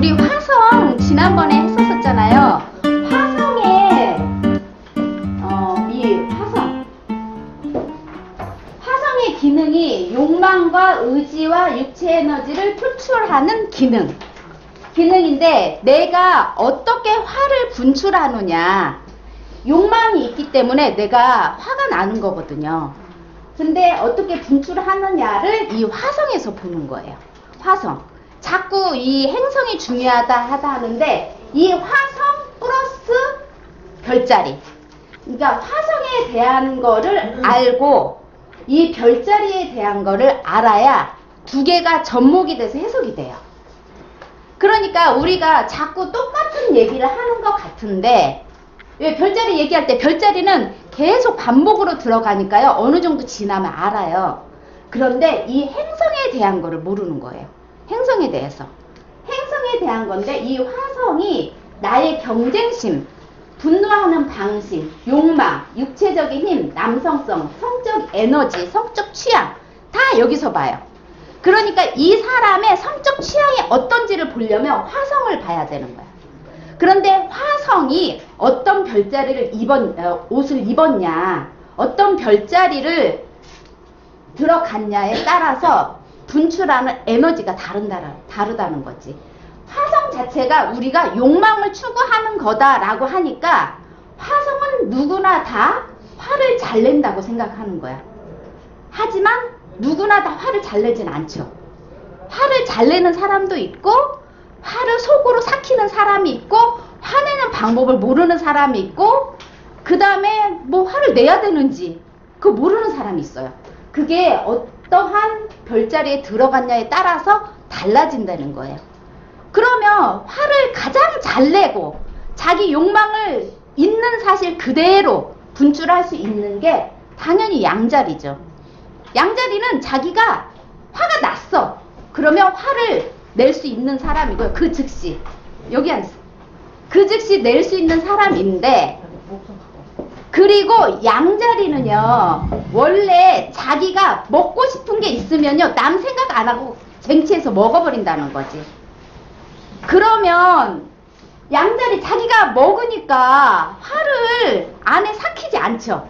우리 화성 지난번에 했었잖아요. 화성의 화성의 기능이 욕망과 의지와 육체 에너지를 표출하는 기능인데 내가 어떻게 화를 분출하느냐. 욕망이 있기 때문에 내가 화가 나는 거거든요. 근데 어떻게 분출하느냐를 이 화성에서 보는 거예요. 화성. 자꾸 이 행성이 중요하다 하는데 이 화성 플러스 별자리. 그러니까 화성에 대한 거를 알고 이 별자리에 대한 거를 알아야 두 개가 접목이 돼서 해석이 돼요. 그러니까 우리가 자꾸 똑같은 얘기를 하는 것 같은데 왜 별자리 얘기할 때 별자리는 계속 반복으로 들어가니까요. 어느 정도 지나면 알아요. 그런데 이 행성에 대한 거를 모르는 거예요. 행성에 대해서. 행성에 대한 건데 이 화성이 나의 경쟁심, 분노하는 방식, 욕망, 육체적인 힘, 남성성, 성적 에너지, 성적 취향 다 여기서 봐요. 그러니까 이 사람의 성적 취향이 어떤지를 보려면 화성을 봐야 되는 거야. 그런데 화성이 어떤 별자리를 옷을 입었냐, 어떤 별자리를 들어갔냐에 따라서 분출하는 에너지가 다르다는 거지. 화성 자체가 우리가 욕망을 추구하는 거다라고 하니까 화성은 누구나 다 화를 잘 낸다고 생각하는 거야. 하지만 누구나 다 화를 잘 내진 않죠. 화를 잘 내는 사람도 있고 화를 속으로 삭히는 사람이 있고 화내는 방법을 모르는 사람이 있고 그 다음에 뭐 화를 내야 되는지 그거 모르는 사람이 있어요. 그게 어떠한 별자리에 들어갔냐에 따라서 달라진다는 거예요. 그러면 화를 가장 잘 내고 자기 욕망을 있는 사실 그대로 분출할 수 있는 게 당연히 양자리죠. 양자리는 자기가 화가 났어. 그러면 화를 낼 수 있는 사람이고요. 그 즉시 여기 앉아. 그 즉시 낼 수 있는 사람인데 그리고 양자리는요. 원래 자기가 먹고 싶은 게 있으면요. 남 생각 안 하고 쟁취해서 먹어버린다는 거지. 그러면 양자리 자기가 먹으니까 화를 안에 삭히지 않죠.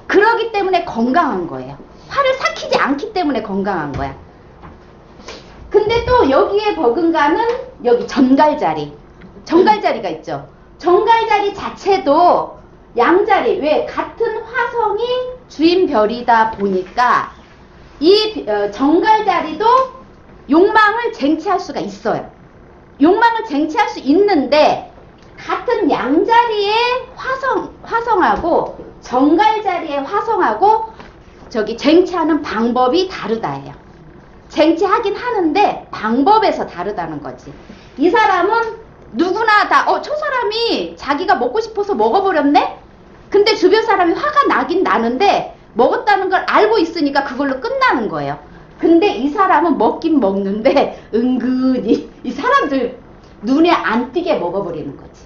그러기 때문에 건강한 거예요. 화를 삭히지 않기 때문에 건강한 거야. 근데 또 여기에 버금가는 여기 전갈자리가 있죠. 전갈자리 자체도 양자리, 왜 같은 화성이 주인별이다 보니까 이 전갈자리도 욕망을 쟁취할 수가 있어요. 욕망을 쟁취할 수 있는데 같은 양자리의 화성하고 전갈자리의 화성하고 저기 쟁취하는 방법이 다르다예요. 쟁취하긴 하는데 방법에서 다르다는 거지. 이 사람은 누구나 다 저 사람이 자기가 먹고 싶어서 먹어버렸네? 근데 주변 사람이 화가 나긴 나는데 먹었다는 걸 알고 있으니까 그걸로 끝나는 거예요. 근데 이 사람은 먹긴 먹는데 은근히 이 사람들 눈에 안 띄게 먹어버리는 거지.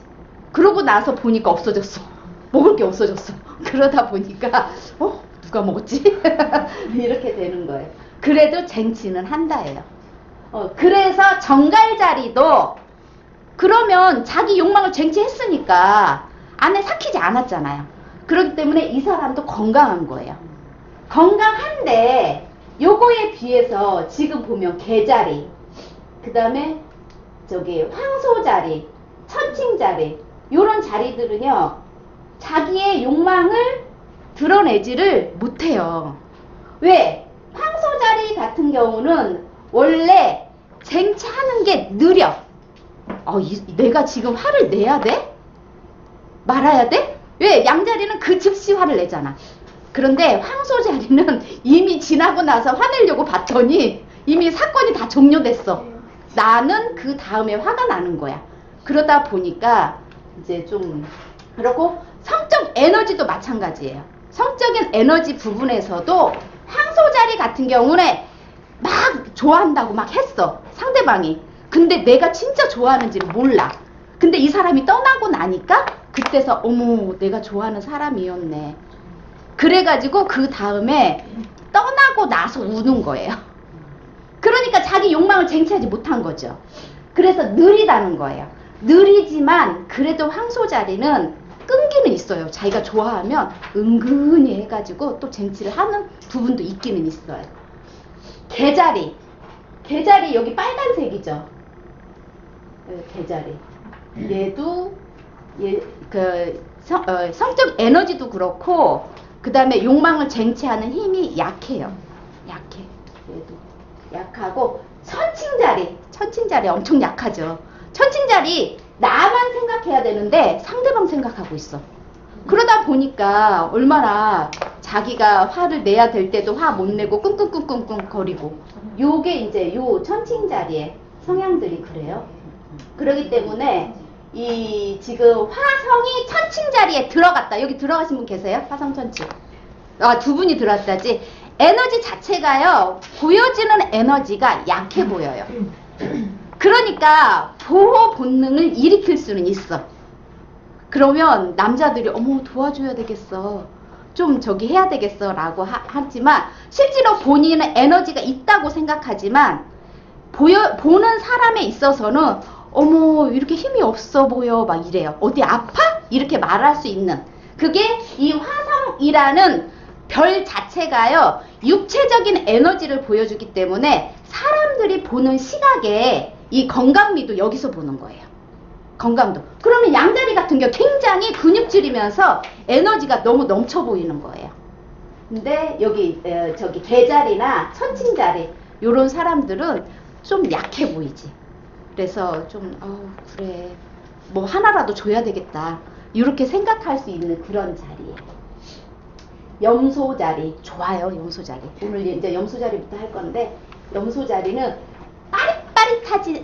그러고 나서 보니까 없어졌어. 먹을 게 없어졌어. 그러다 보니까 누가 먹었지? 이렇게 되는 거예요. 그래도 쟁취는 한다예요. 그래서 전갈자리도 그러면 자기 욕망을 쟁취했으니까 안에 삭히지 않았잖아요. 그렇기 때문에 이 사람도 건강한 거예요. 건강한데 요거에 비해서 지금 보면 개자리, 그 다음에 저기 황소자리, 천칭자리 요런 자리들은요 자기의 욕망을 드러내지를 못해요. 왜? 황소자리 같은 경우는 원래 쟁취하는 게 느려. 내가 지금 화를 내야 돼? 말아야 돼? 왜? 양자리는 그 즉시 화를 내잖아. 그런데 황소자리는 이미 지나고 나서 화내려고 봤더니 이미 사건이 다 종료됐어. 나는 그 다음에 화가 나는 거야. 그러다 보니까 이제 좀 그렇고 성적 에너지도 마찬가지예요. 성적인 에너지 부분에서도 황소자리 같은 경우는 막 좋아한다고 막 했어. 상대방이. 근데 내가 진짜 좋아하는지를 몰라. 근데 이 사람이 떠나고 나니까 그때서 어머 내가 좋아하는 사람이었네. 그래가지고 그 다음에 떠나고 나서 우는 거예요. 그러니까 자기 욕망을 쟁취하지 못한 거죠. 그래서 느리다는 거예요. 느리지만 그래도 황소 자리는 끈기는 있어요. 자기가 좋아하면 은근히 해가지고 또 쟁취를 하는 부분도 있기는 있어요. 개자리 여기 빨간색이죠. 개자리. 얘도 성적 에너지도 그렇고 그 다음에 욕망을 쟁취하는 힘이 약해요. 약해. 얘도 약하고 천칭자리 엄청 약하죠. 천칭자리 나만 생각해야 되는데 상대방 생각하고 있어. 그러다 보니까 얼마나 자기가 화를 내야 될 때도 화 못 내고 끙끙끙끙 거리고 요게 이제 요 천칭자리의 성향들이 그래요. 그러기 때문에 이 지금 화성이 천칭자리에 들어갔다. 여기 들어가신 분 계세요? 화성 천칭. 아, 두 분이 들어왔다지. 에너지 자체가요, 보여지는 에너지가 약해 보여요. 그러니까 보호 본능을 일으킬 수는 있어. 그러면 남자들이 어머 도와줘야 되겠어, 좀 저기 해야 되겠어 라고 하지만 실제로 본인은 에너지가 있다고 생각하지만 보는 사람에 있어서는 어머 이렇게 힘이 없어 보여 막 이래요. 어디 아파? 이렇게 말할 수 있는, 그게 이 화성이라는 별 자체가요 육체적인 에너지를 보여주기 때문에 사람들이 보는 시각에 이 건강미도 여기서 보는 거예요. 건강도. 그러면 양자리 같은 경우 굉장히 근육질이면서 에너지가 너무 넘쳐 보이는 거예요. 근데 여기 저기 개자리나 천칭자리 요런 사람들은 좀 약해 보이지. 그래서 좀 그래 뭐 하나라도 줘야 되겠다 이렇게 생각할 수 있는 그런 자리예요. 염소자리 좋아요. 염소자리 오늘 이제 염소자리부터 할 건데, 염소자리는 빠릿빠릿하지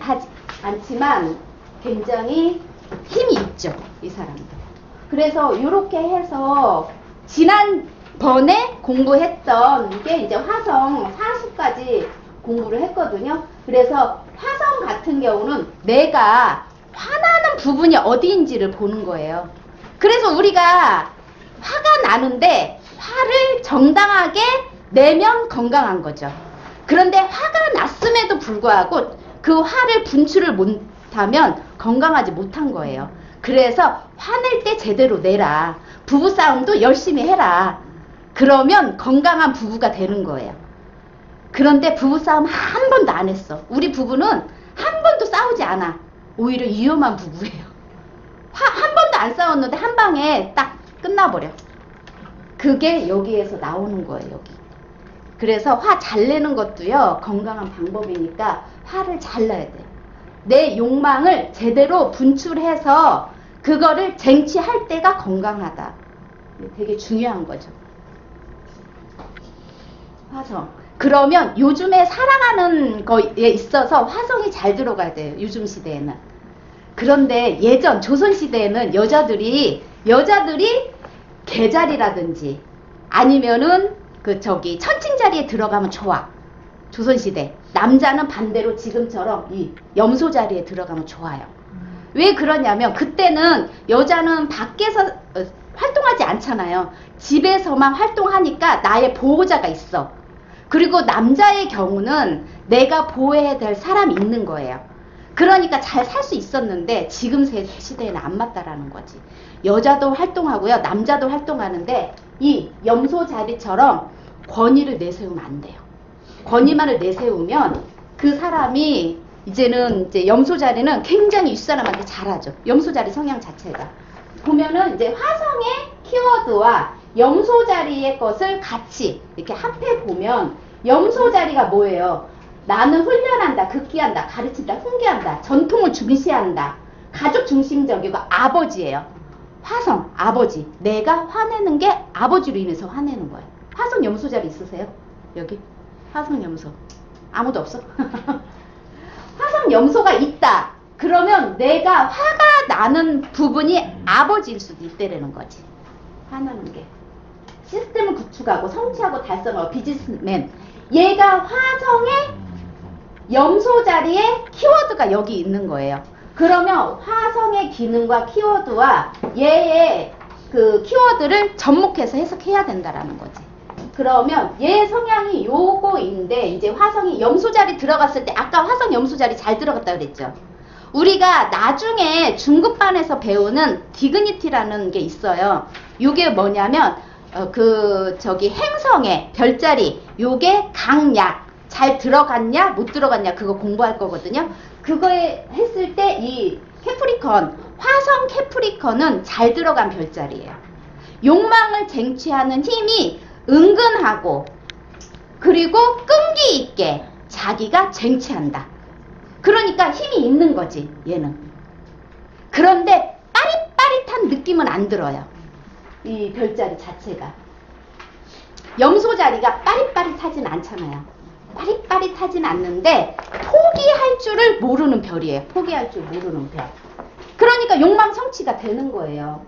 않지만 굉장히 힘이 있죠, 이 사람들. 그래서 이렇게 해서 지난번에 공부했던 게 이제 화성 사수까지 공부를 했거든요. 그래서 화성 같은 경우는 내가 화나는 부분이 어디인지를 보는 거예요. 그래서 우리가 화가 나는데 화를 정당하게 내면 건강한 거죠. 그런데 화가 났음에도 불구하고 그 화를 분출을 못하면 건강하지 못한 거예요. 그래서 화낼 때 제대로 내라. 부부싸움도 열심히 해라. 그러면 건강한 부부가 되는 거예요. 그런데 부부싸움 한 번도 안 했어. 우리 부부는 한 번도 싸우지 않아. 오히려 위험한 부부예요. 한 번도 안 싸웠는데 한 방에 딱 끝나버려. 그게 여기에서 나오는 거예요, 여기. 그래서 화 잘 내는 것도요, 건강한 방법이니까 화를 잘 내야 돼요. 내 욕망을 제대로 분출해서 그거를 쟁취할 때가 건강하다. 되게 중요한 거죠. 화성. 그러면 요즘에 사랑하는 거에 있어서 화성이 잘 들어가야 돼요, 요즘 시대에는. 그런데 예전 조선시대에는 여자들이 개자리라든지 아니면은 천칭자리에 들어가면 좋아. 조선시대. 남자는 반대로 지금처럼 이 염소자리에 들어가면 좋아요. 왜 그러냐면 그때는 여자는 밖에서 활동하지 않잖아요. 집에서만 활동하니까 나의 보호자가 있어. 그리고 남자의 경우는 내가 보호해야 될 사람이 있는 거예요. 그러니까 잘 살 수 있었는데 지금 시대에는 안 맞다라는 거지. 여자도 활동하고요, 남자도 활동하는데 이 염소 자리처럼 권위를 내세우면 안 돼요. 권위만을 내세우면 그 사람이 이제 염소 자리는 굉장히 윗사람한테 잘하죠. 염소 자리 성향 자체가. 보면은 이제 화성의 키워드와 염소 자리의 것을 같이 이렇게 합해 보면 염소 자리가 뭐예요? 나는 훈련한다, 극기한다, 가르친다, 훈계한다, 전통을 중시한다, 가족 중심적이고 아버지예요. 화성, 아버지. 내가 화내는 게 아버지로 인해서 화내는 거예요. 화성 염소 자리 있으세요? 여기? 화성 염소. 아무도 없어? 화성 염소가 있다. 그러면 내가 화가 나는 부분이 아버지일 수도 있다라는 거지. 화나는 게. 시스템을 구축하고 성취하고 달성하고 비즈니스맨. 얘가 화성의 염소 자리에 키워드가 여기 있는 거예요. 그러면 화성의 기능과 키워드와 얘의 그 키워드를 접목해서 해석해야 된다라는 거지. 그러면 얘 성향이 요거인데 이제 화성이 염소 자리 들어갔을 때 아까 화성 염소 자리 잘 들어갔다 그랬죠. 우리가 나중에 중급반에서 배우는 디그니티라는 게 있어요. 이게 뭐냐면 행성의 별자리, 요게 강약 잘 들어갔냐 못 들어갔냐 그거 공부할 거거든요. 그거에 했을 때 이 캐프리컨, 화성 캐프리컨은 잘 들어간 별자리예요. 욕망을 쟁취하는 힘이 은근하고 그리고 끈기 있게 자기가 쟁취한다. 그러니까 힘이 있는 거지 얘는. 그런데 빠릿빠릿한 느낌은 안 들어요. 이 별자리 자체가. 염소 자리가 빠릿빠릿하진 않잖아요. 빠릿빠릿하진 않는데 포기할 줄을 모르는 별이에요. 포기할 줄 모르는 별. 그러니까 욕망 성취가 되는 거예요.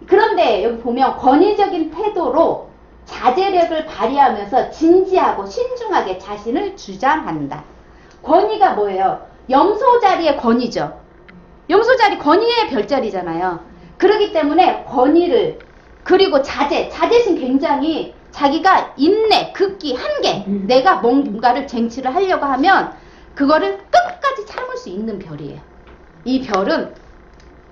그런데 여기 보면 권위적인 태도로 자제력을 발휘하면서 진지하고 신중하게 자신을 주장한다. 권위가 뭐예요? 염소 자리의 권위죠. 염소 자리 권위의 별자리잖아요. 그렇기 때문에 권위를 그리고 자제심 굉장히 자기가 인내, 극기, 한계 내가 뭔가를 쟁취를 하려고 하면 그거를 끝까지 참을 수 있는 별이에요. 이 별은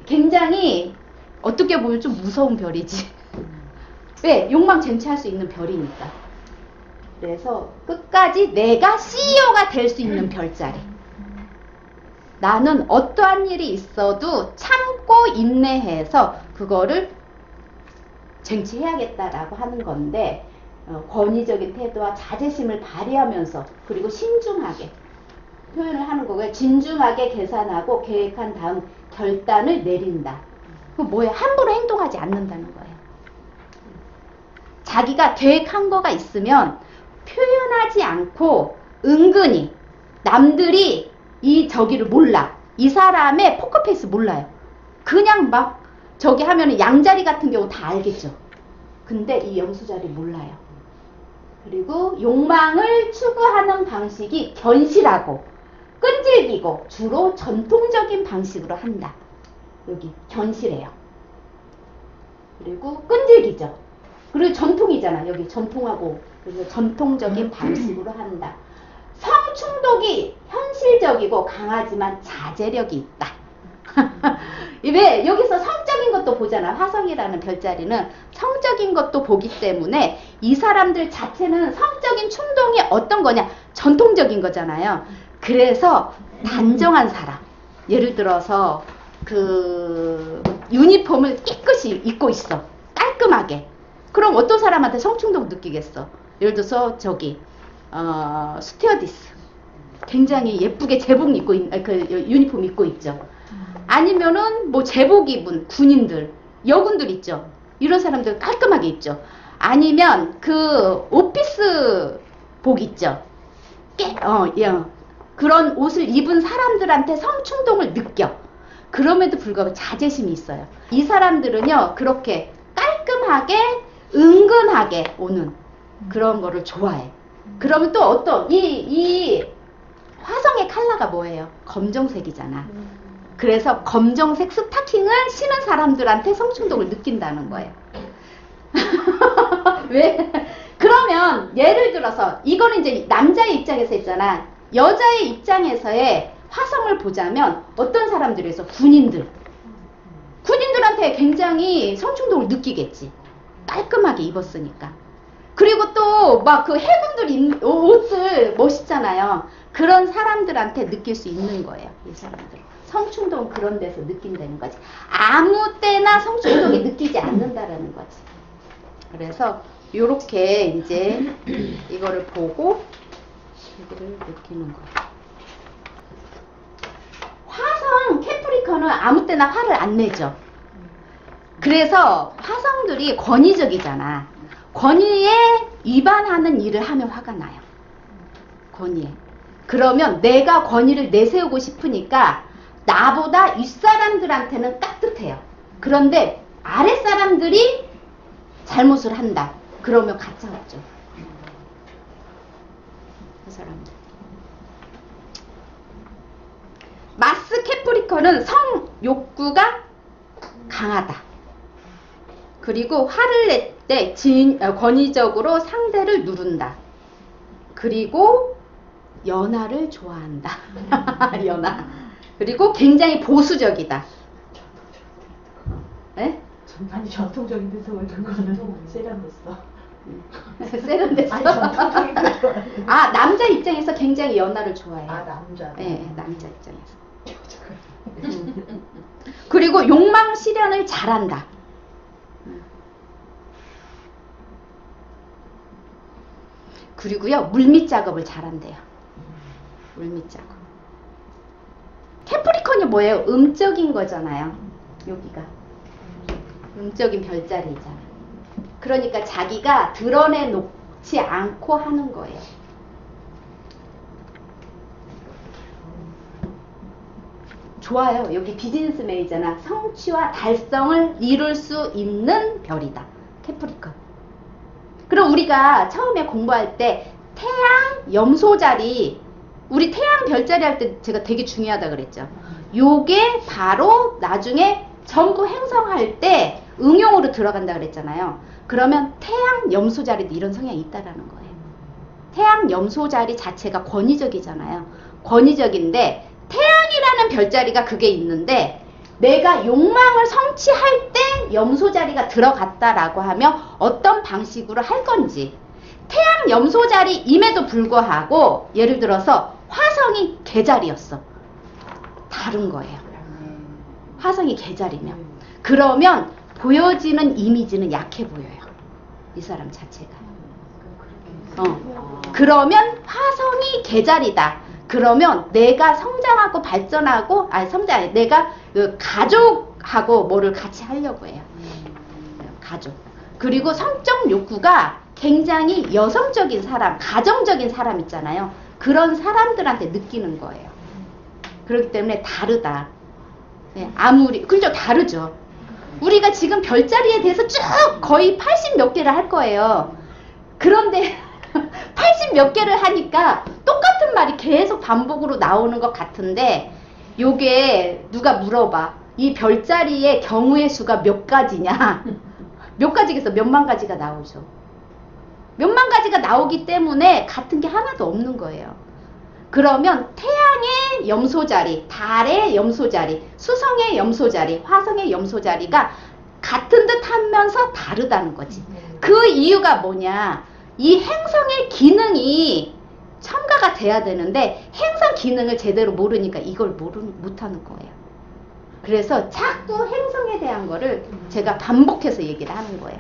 굉장히 어떻게 보면 좀 무서운 별이지. 왜? 욕망 쟁취할 수 있는 별이니까. 그래서 끝까지 내가 CEO가 될 수 있는 별자리. 나는 어떠한 일이 있어도 참고 인내해서 그거를 쟁취해야겠다라고 하는 건데 권위적인 태도와 자제심을 발휘하면서 그리고 신중하게 표현을 하는 거고요. 진중하게 계산하고 계획한 다음 결단을 내린다. 그 뭐예요? 함부로 행동하지 않는다는 거예요. 자기가 계획한 거가 있으면 표현하지 않고 은근히 남들이 저기를 몰라. 이 사람의 포커페이스 몰라요. 그냥 막 저기 하면은 양자리 같은 경우 다 알겠죠. 근데 이 염소자리 몰라요. 그리고 욕망을 추구하는 방식이 견실하고 끈질기고 주로 전통적인 방식으로 한다. 여기 견실해요. 그리고 끈질기죠. 그리고 전통이잖아. 여기 전통하고 그래서 전통적인 방식으로 한다. 성충독이 현실적이고 강하지만 자제력이 있다. 왜? 여기서 성적인 것도 보잖아. 화성이라는 별자리는 성적인 것도 보기 때문에 이 사람들 자체는 성적인 충동이 어떤 거냐? 전통적인 거잖아요. 그래서 단정한 사람. 예를 들어서 유니폼을 깨끗이 입고 있어. 깔끔하게. 그럼 어떤 사람한테 성충동 느끼겠어? 예를 들어서 스튜어디스. 굉장히 예쁘게 제복 입고 유니폼 입고 있죠. 아니면은 뭐 제복 입은 군인들, 여군들 있죠. 이런 사람들 깔끔하게 입죠. 아니면 오피스 복 있죠. 그런 옷을 입은 사람들한테 성충동을 느껴. 그럼에도 불구하고 자제심이 있어요. 이 사람들은요, 그렇게 깔끔하게, 은근하게 오는 그런 거를 좋아해. 그러면 또 이 화성의 컬러가 뭐예요? 검정색이잖아. 그래서 검정색 스타킹을 신은 사람들한테 성충동을 느낀다는 거예요. 왜? 그러면 예를 들어서 이거는 이제 남자의 입장에서 있잖아. 여자의 입장에서의 화성을 보자면 어떤 사람들에서 군인들한테 굉장히 성충동을 느끼겠지. 깔끔하게 입었으니까. 그리고 또 막 해군들 옷을 멋있잖아요. 그런 사람들한테 느낄 수 있는 거예요. 이 사람들. 성충동 그런 데서 느낀다는 거지. 아무 때나 성충동이 느끼지 않는다라는 거지. 그래서 요렇게 이제 이거를 보고 이거를 느끼는 거예요. 화성 캐프리컨은 아무 때나 화를 안 내죠. 그래서 화성들이 권위적이잖아. 권위에 위반하는 일을 하면 화가 나요. 권위에. 그러면 내가 권위를 내세우고 싶으니까 나보다 윗사람들한테는 깍듯해요. 그런데 아랫사람들이 잘못을 한다. 그러면 가짜없죠. 그 사람들. 마스 캐프리컨은 성 욕구가 강하다. 그리고 화를 낼 때 권위적으로 상대를 누른다. 그리고 연하를 좋아한다. 연하. 그리고 굉장히 보수적이다. 네? 아니 전통적인 데서 왜 그거는 세련됐어. 세련됐어? 아니 전통적인 거 좋아해. 아, 남자 입장에서 굉장히 연하를 좋아해요. 아 남자. 네, 남자 입장에서. 그리고 욕망 실현을 잘한다. 그리고요, 물밑 작업을 잘한대요. 물밑 작업. 캐프리콘이 뭐예요? 음적인 거잖아요. 여기가. 음적인 별자리잖아. 그러니까 자기가 드러내놓지 않고 하는 거예요. 좋아요. 여기 비즈니스맨이잖아. 성취와 달성을 이룰 수 있는 별이다. 캐프리콘. 그럼 우리가 처음에 공부할 때 태양 염소자리, 우리 태양 별자리 할 때 제가 되게 중요하다 그랬죠. 요게 바로 나중에 전부 행성할 때 응용으로 들어간다 그랬잖아요. 그러면 태양 염소자리도 이런 성향이 있다라는 거예요. 태양 염소자리 자체가 권위적이잖아요. 권위적인데 태양이라는 별자리가 그게 있는데 내가 욕망을 성취할 때 염소자리가 들어갔다라고 하면 어떤 방식으로 할 건지, 태양 염소자리임에도 불구하고 예를 들어서 화성이 개자리였어. 다른 거예요. 화성이 개자리면 그러면 보여지는 이미지는 약해 보여요. 이 사람 자체가. 그러면 화성이 개자리다. 그러면 내가 성장하고 발전하고, 아니 성장 아니, 내가 그 가족하고 뭐를 같이 하려고 해요. 가족. 그리고 성적 욕구가 굉장히 여성적인 사람, 가정적인 사람 있잖아요. 그런 사람들한테 느끼는 거예요. 그렇기 때문에 다르다. 네, 아무리, 그죠? 다르죠. 우리가 지금 별자리에 대해서 쭉 거의 80 몇 개를 할 거예요. 그런데 80 몇 개를 하니까 똑같은 말이 계속 반복으로 나오는 것 같은데, 요게 누가 물어봐. 이 별자리의 경우의 수가 몇 가지냐? 몇 가지겠어? 몇만 가지가 나오죠. 몇만 가지가 나오기 때문에 같은 게 하나도 없는 거예요. 그러면 태양의 염소자리, 달의 염소자리, 수성의 염소자리, 화성의 염소자리가 같은 듯 하면서 다르다는 거지. 그 이유가 뭐냐? 이 행성의 기능이 첨가가 돼야 되는데 행성 기능을 제대로 모르니까 이걸 못하는 거예요. 그래서 자꾸 행성에 대한 거를 제가 반복해서 얘기를 하는 거예요.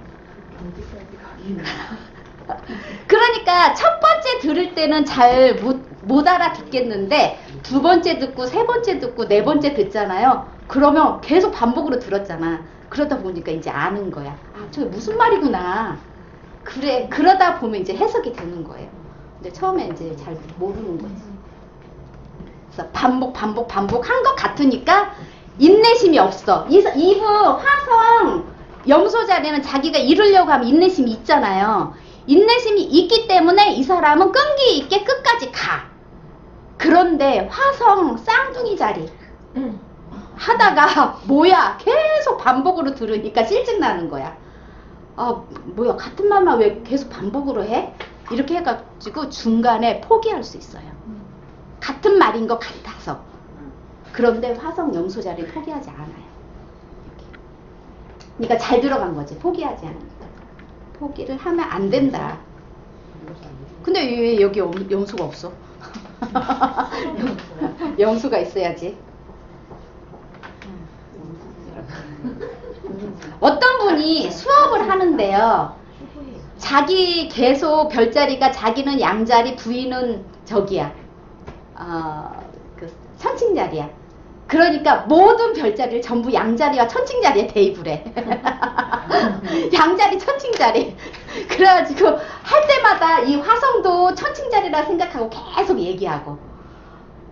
그러니까 첫 번째 들을 때는 잘 못 알아듣겠는데 두 번째 듣고 세 번째 듣고 네 번째 듣잖아요. 그러면 계속 반복으로 들었잖아. 그러다 보니까 이제 아는 거야. 아, 저게 무슨 말이구나. 그래, 그러다 보면 이제 해석이 되는 거예요. 근데 처음에 이제 잘 모르는 거지. 그래서 반복한 것 같으니까 인내심이 없어. 이분 화성 염소자리는 자기가 이루려고 하면 인내심이 있잖아요. 인내심이 있기 때문에 이 사람은 끈기 있게 끝까지 가. 그런데 화성 쌍둥이 자리 하다가 뭐야 계속 반복으로 들으니까 실증 나는 거야. 아 뭐야 같은 말만 왜 계속 반복으로 해? 이렇게 해가지고 중간에 포기할 수 있어요. 같은 말인 것 같아서. 그런데 화성 염소 자리 포기하지 않아요. 그러니까 잘 들어간 거지. 포기하지 않는다. 포기를 하면 안 된다. 근데 왜 여기 염소가 없어? 염소가 있어야지. 어떤 분이 수업을 하는데요. 자기 계속 별자리가 자기는 양자리, 부인은 저기야. 그 천칭자리야. 그러니까 모든 별자리를 전부 양자리와 천칭자리에 대입을 해. 양자리, 천칭자리. 그래가지고 할 때마다 이 화성도 천칭자리라 생각하고 계속 얘기하고.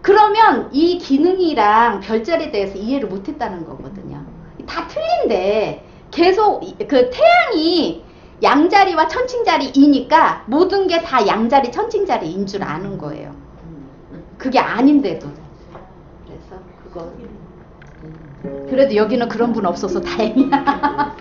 그러면 이 기능이랑 별자리에 대해서 이해를 못했다는 거거든요. 다 틀린데 계속 그 태양이 양자리와 천칭자리이니까 모든 게 다 양자리, 천칭자리인 줄 아는 거예요. 그게 아닌데도. 그래서 그거. 그래도 여기는 그런 분 없어서 다행이야.